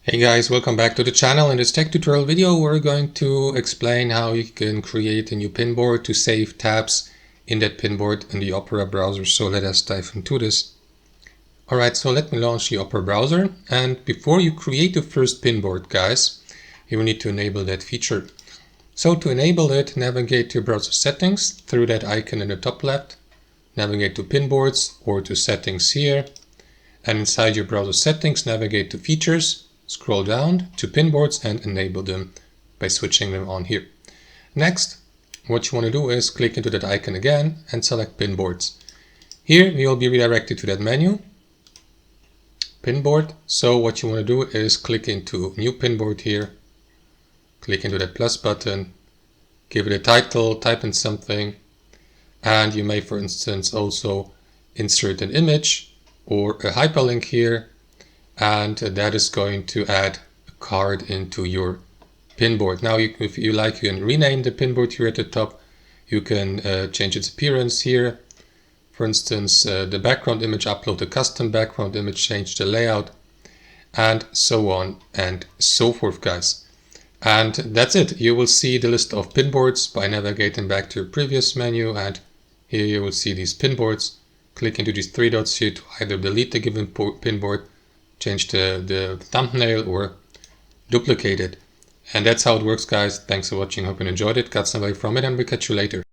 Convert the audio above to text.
Hey guys, welcome back to the channel. In this tech tutorial video we're going to explain how you can create a new pinboard to save tabs in that pinboard in the Opera browser. So let us dive into this. Alright, so let me launch the Opera browser, and before you create the first pinboard, guys, you will need to enable that feature. So to enable it, navigate to browser settings through that icon in the top left, navigate to pinboards or to settings here, and inside your browser settings navigate to features, scroll down to pinboards and enable them by switching them on here. Next, what you want to do is click into that icon again and select pinboards. Here you will be redirected to that menu, pinboard. So what you want to do is click into new pinboard here, click into that plus button, give it a title, type in something, and you may, for instance, also insert an image or a hyperlink here, and that is going to add a card into your pinboard. Now if you like, you can rename the pinboard here at the top. You can change its appearance here, for instance the background image, upload a custom background image, change the layout, and so on and so forth, guys. And that's it. You will see the list of pinboards by navigating back to your previous menu, and here you will see these pinboards. Click into these three dots here to either delete the given pinboard, change the thumbnail, or duplicate it. And that's how it works, guys. Thanks for watching. Hope you enjoyed it, got some value from it, and we'll catch you later.